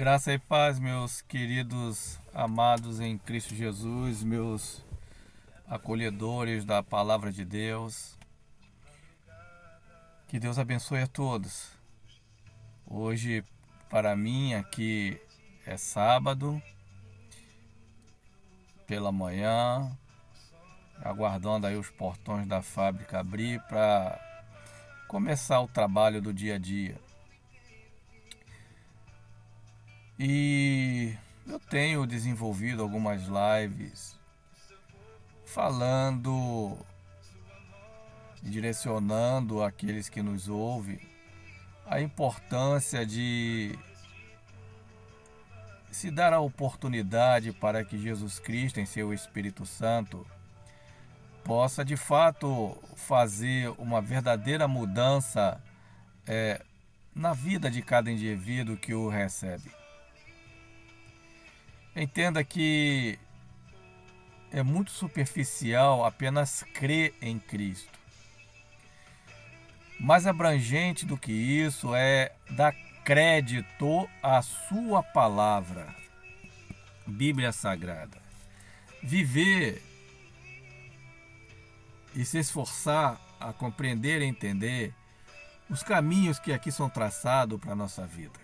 Graça e paz, meus queridos amados em Cristo Jesus, meus acolhedores da palavra de Deus. Que Deus abençoe a todos. Hoje, para mim, aqui é sábado, pela manhã, aguardando aí os portões da fábrica abrir para começar o trabalho do dia a dia. E eu tenho desenvolvido algumas lives falando e direcionando aqueles que nos ouvem a importância de se dar a oportunidade para que Jesus Cristo, em seu Espírito Santo, possa de fato fazer uma verdadeira mudança na vida de cada indivíduo que o recebe. Entenda que é muito superficial apenas crer em Cristo. Mais abrangente do que isso é dar crédito à sua palavra, Bíblia Sagrada. Viver e se esforçar a compreender e entender os caminhos que aqui são traçados para a nossa vida.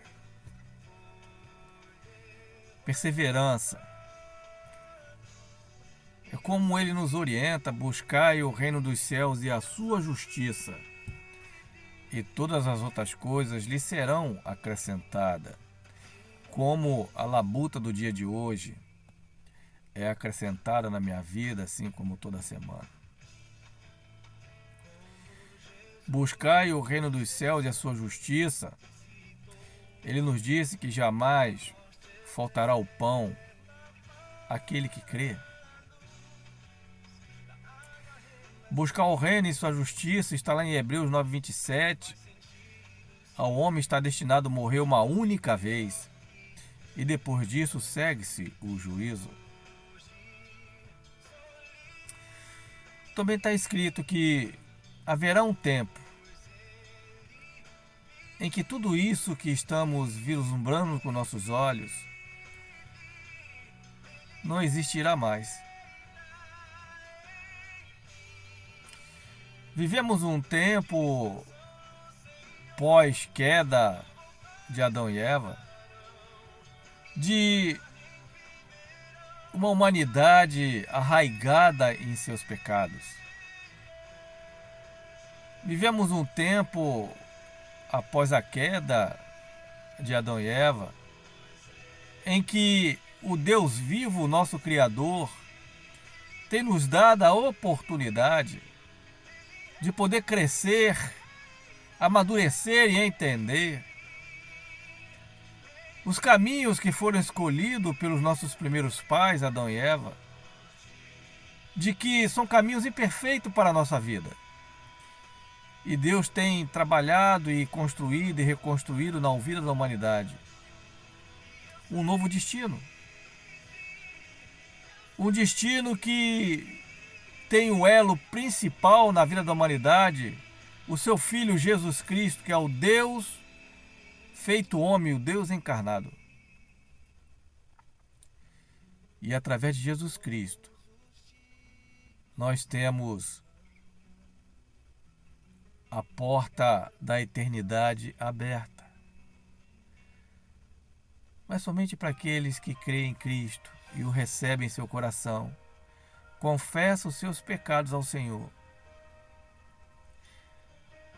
Perseverança. É como ele nos orienta: buscai o reino dos céus e a sua justiça, e todas as outras coisas lhe serão acrescentadas. Como a labuta do dia de hoje é acrescentada na minha vida, assim como toda semana. Buscai o reino dos céus e a sua justiça. Ele nos disse que jamais faltará o pão àquele que crê. Buscar o reino e sua justiça está lá em Hebreus 9:27. Ao homem está destinado a morrer uma única vez, e depois disso segue-se o juízo. Também está escrito que haverá um tempo em que tudo isso que estamos vislumbrando com nossos olhos não existirá mais. Vivemos um tempo pós-queda de Adão e Eva, de uma humanidade arraigada em seus pecados. Vivemos um tempo após a queda de Adão e Eva, em que o Deus vivo, nosso Criador, tem nos dado a oportunidade de poder crescer, amadurecer e entender os caminhos que foram escolhidos pelos nossos primeiros pais, Adão e Eva, de que são caminhos imperfeitos para a nossa vida. E Deus tem trabalhado e construído e reconstruído na vida da humanidade um novo destino. Um destino que tem o elo principal na vida da humanidade, o seu Filho Jesus Cristo, que é o Deus feito homem, o Deus encarnado. E através de Jesus Cristo, nós temos a porta da eternidade aberta. Mas somente para aqueles que creem em Cristo e o recebem em seu coração, confessa os seus pecados ao Senhor,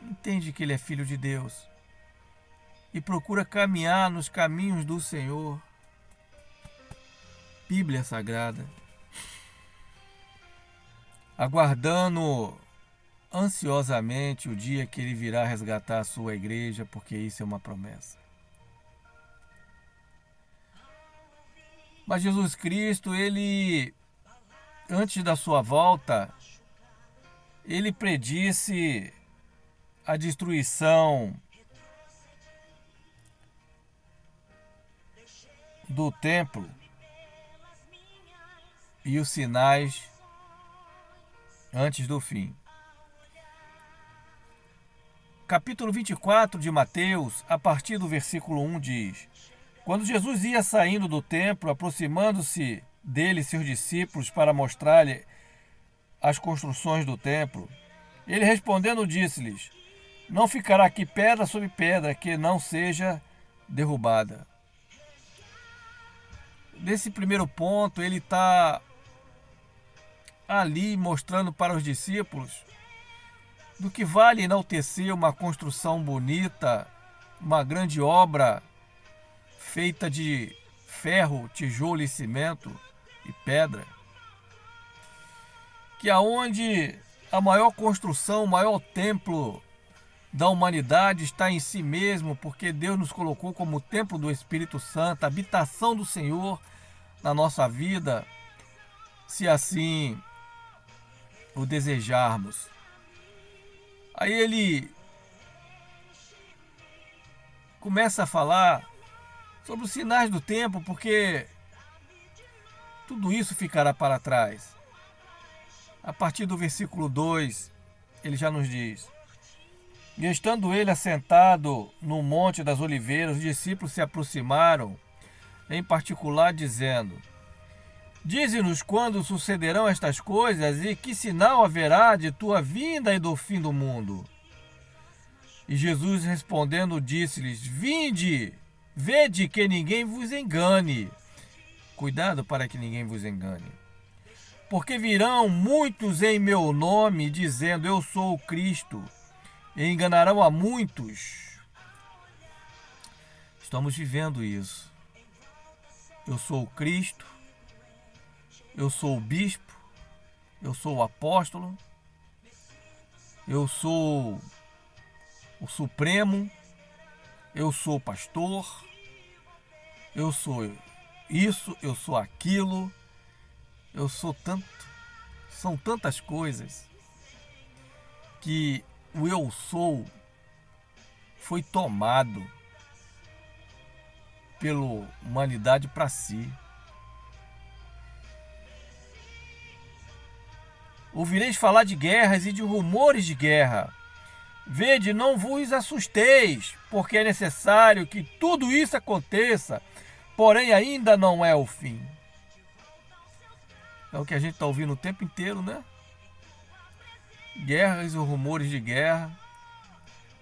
entende que Ele é Filho de Deus e procura caminhar nos caminhos do Senhor. Bíblia Sagrada, aguardando ansiosamente o dia que Ele virá resgatar a sua igreja, porque isso é uma promessa. Mas Jesus Cristo, Ele, antes da sua volta, Ele predisse a destruição do templo e os sinais antes do fim. Capítulo 24 de Mateus, a partir do versículo 1 diz: Quando Jesus ia saindo do templo, aproximando-se dele seus discípulos para mostrar-lhe as construções do templo, ele respondendo disse-lhes: não ficará aqui pedra sobre pedra que não seja derrubada. Nesse primeiro ponto, ele está ali mostrando para os discípulos do que vale enaltecer uma construção bonita, uma grande obra feita de ferro, tijolo e cimento e pedra, que aonde a maior construção, o maior templo da humanidade está em si mesmo, porque Deus nos colocou como templo do Espírito Santo, habitação do Senhor na nossa vida, se assim o desejarmos. Aí ele começa a falar sobre os sinais do tempo, porque tudo isso ficará para trás. A partir do versículo 2, ele já nos diz: e estando ele assentado no Monte das Oliveiras, os discípulos se aproximaram, em particular, dizendo: dize-nos quando sucederão estas coisas e que sinal haverá de tua vinda e do fim do mundo. E Jesus respondendo disse-lhes: vinde, vede que ninguém vos engane. Cuidado para que ninguém vos engane. Porque virão muitos em meu nome, dizendo: eu sou o Cristo, e enganarão a muitos. Estamos vivendo isso. Eu sou o Cristo, eu sou o bispo, eu sou o apóstolo, eu sou o Supremo, eu sou o pastor, eu sou isso, eu sou aquilo, eu sou tanto. São tantas coisas que o eu sou foi tomado pela humanidade para si. Ouvireis falar de guerras e de rumores de guerra. Vede, não vos assusteis, porque é necessário que tudo isso aconteça, porém ainda não é o fim. É o que a gente está ouvindo o tempo inteiro, né? Guerras e rumores de guerra,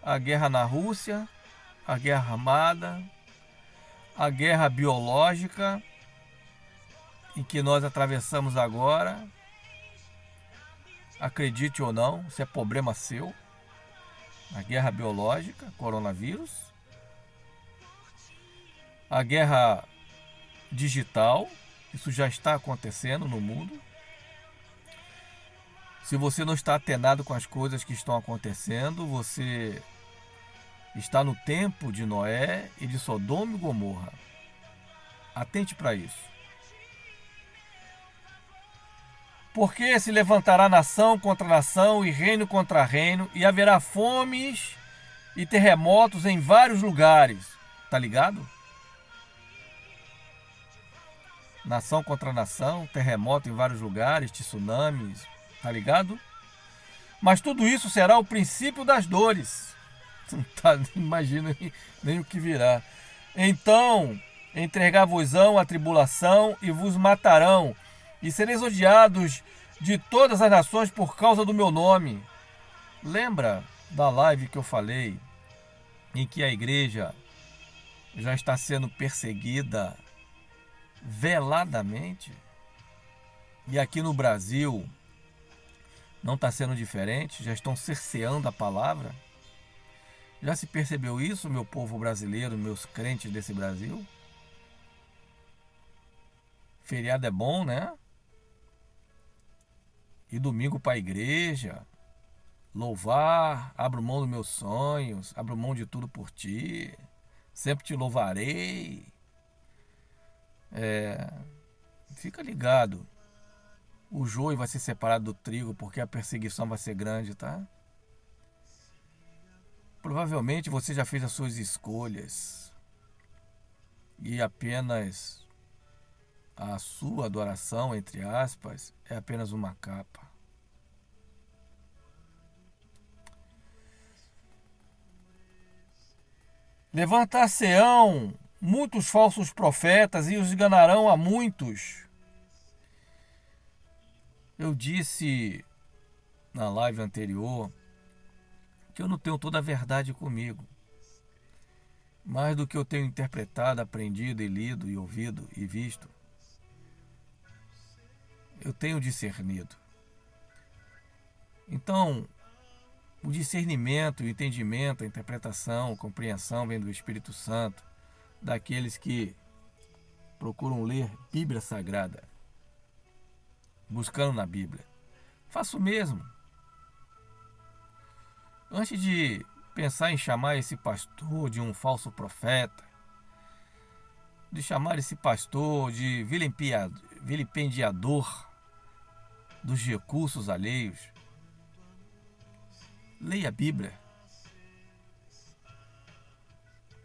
a guerra na Rússia, a guerra armada, a guerra biológica, em que nós atravessamos agora. Acredite ou não, isso é problema seu. A guerra biológica, coronavírus. A guerra digital, isso já está acontecendo no mundo. Se você não está atenado com as coisas que estão acontecendo, você está no tempo de Noé e de Sodoma e Gomorra. Atente para isso. Porque se levantará nação contra nação e reino contra reino, e haverá fomes e terremotos em vários lugares. Tá ligado? Nação contra nação, terremoto em vários lugares, tsunamis, tá ligado? Mas tudo isso será o princípio das dores. Não tá, imagina nem o que virá. Então entregar-vos-ão a tribulação e vos matarão, e sereis odiados de todas as nações por causa do meu nome. Lembra da live que eu falei, em que a igreja já está sendo perseguida veladamente? E aqui no Brasil não está sendo diferente, já estão cerceando a palavra. Já se percebeu isso, meu povo brasileiro, meus crentes desse Brasil? Feriado é bom, né? E domingo para a igreja, louvar, abro mão dos meus sonhos, abro mão de tudo por ti, sempre te louvarei. Fica ligado, o joio vai ser separado do trigo, porque a perseguição vai ser grande, tá? Provavelmente você já fez as suas escolhas e apenas a sua adoração, entre aspas, é apenas uma capa. Levantar-se-ão muitos falsos profetas e os enganarão a muitos. Eu disse na live anterior que eu não tenho toda a verdade comigo. Mais do que eu tenho interpretado, aprendido e lido e ouvido e visto, eu tenho discernido. Então, o discernimento, o entendimento, a interpretação, a compreensão vem do Espírito Santo, daqueles que procuram ler Bíblia Sagrada, buscando na Bíblia. Faço o mesmo. Antes de pensar em chamar esse pastor de um falso profeta, de chamar esse pastor de vilipendiador dos recursos alheios, leia a Bíblia.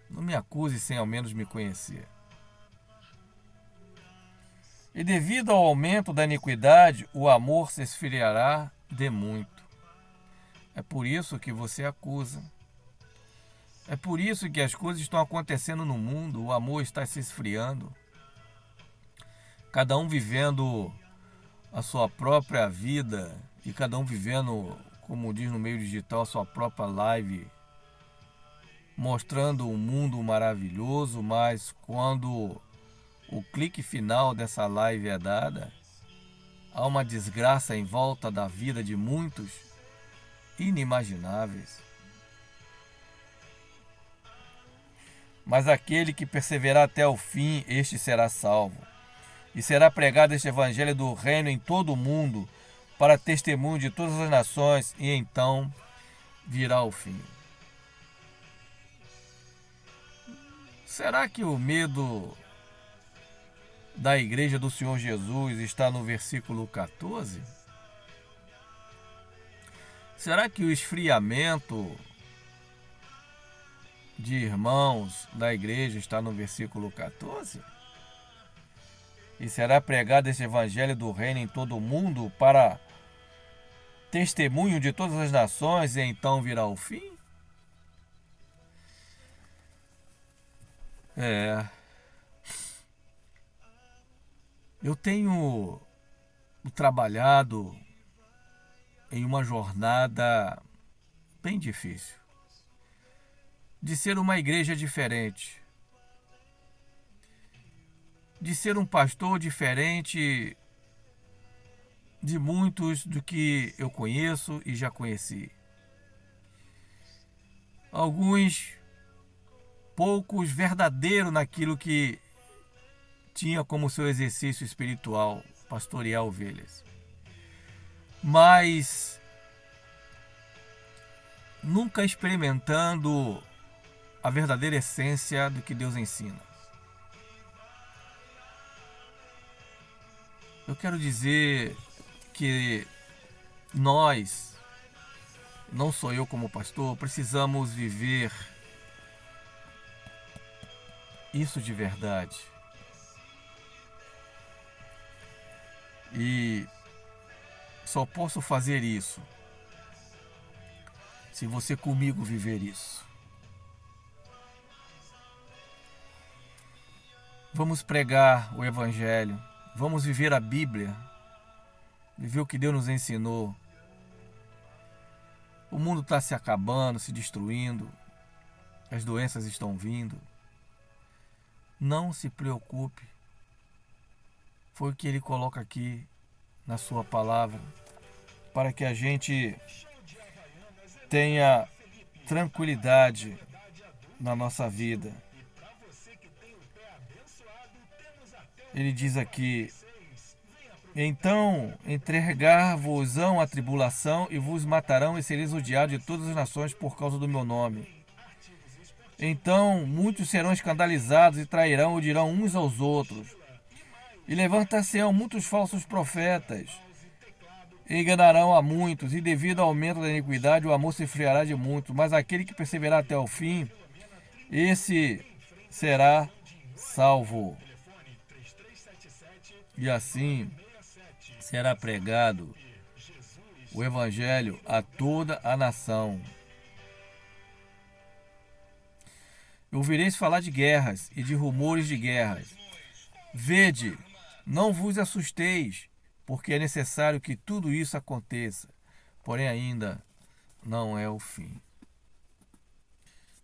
Não me acuse sem ao menos me conhecer. E devido ao aumento da iniquidade, o amor se esfriará de muito. É por isso que você acusa. É por isso que as coisas estão acontecendo no mundo, o amor está se esfriando. Cada um vivendo a sua própria vida e cada um vivendo, como diz no meio digital, a sua própria live, mostrando um mundo maravilhoso, mas quando o clique final dessa live é dada, há uma desgraça em volta da vida de muitos inimagináveis. Mas aquele que perseverar até o fim, este será salvo. E será pregado este evangelho do reino em todo o mundo, para testemunho de todas as nações, e então virá o fim. Será que o medo da igreja do Senhor Jesus está no versículo 14? Será que o esfriamento de irmãos da igreja está no versículo 14? E será pregado este evangelho do reino em todo o mundo para testemunho de todas as nações, e então virá o fim? Eu tenho trabalhado em uma jornada bem difícil, de ser uma igreja diferente, de ser um pastor diferente de muitos do que eu conheço e já conheci. Alguns poucos verdadeiros naquilo que tinha como seu exercício espiritual, pastorear ovelhas. Mas nunca experimentando a verdadeira essência do que Deus ensina. Eu quero dizer que nós, não sou eu como pastor, precisamos viver isso de verdade. E só posso fazer isso se você comigo viver isso. Vamos pregar o Evangelho, vamos viver a Bíblia, viver o que Deus nos ensinou. O mundo está se acabando, se destruindo, as doenças estão vindo. Não se preocupe. Foi o que ele coloca aqui na sua palavra, para que a gente tenha tranquilidade na nossa vida. Ele diz aqui: então entregar-vos-ão a tribulação e vos matarão e sereis odiados de todas as nações por causa do meu nome. Então muitos serão escandalizados e trairão e dirão uns aos outros. E levantar-se-ão muitos falsos profetas e enganarão a muitos, e devido ao aumento da iniquidade o amor se esfriará de muitos, mas aquele que perseverar até o fim, esse será salvo. E assim será pregado o evangelho a toda a nação. Ouvireis falar de guerras e de rumores de guerras. Vede, não vos assusteis, porque é necessário que tudo isso aconteça, porém ainda não é o fim.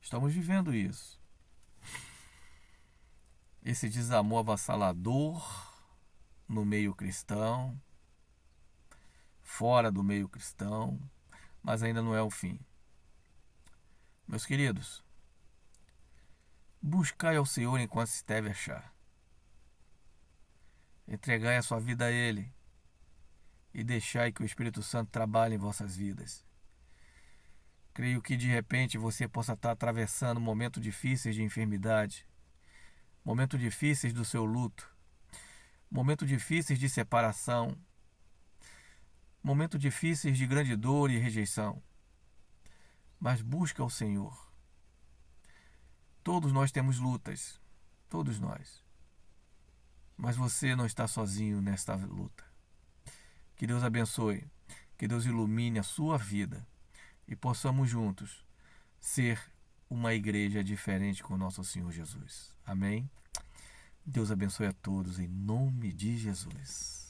Estamos vivendo isso. Esse desamor avassalador no meio cristão, fora do meio cristão, mas ainda não é o fim. Meus queridos, buscai ao Senhor enquanto se deve achar. Entregai a sua vida a Ele e deixai que o Espírito Santo trabalhe em vossas vidas. Creio que de repente você possa estar atravessando momentos difíceis de enfermidade, momentos difíceis do seu luto, momentos difíceis de separação, momentos difíceis de grande dor e rejeição. Mas busca o Senhor. Todos nós temos lutas, todos nós. Mas você não está sozinho nesta luta. Que Deus abençoe, que Deus ilumine a sua vida e possamos juntos ser uma igreja diferente com o nosso Senhor Jesus. Amém? Deus abençoe a todos em nome de Jesus.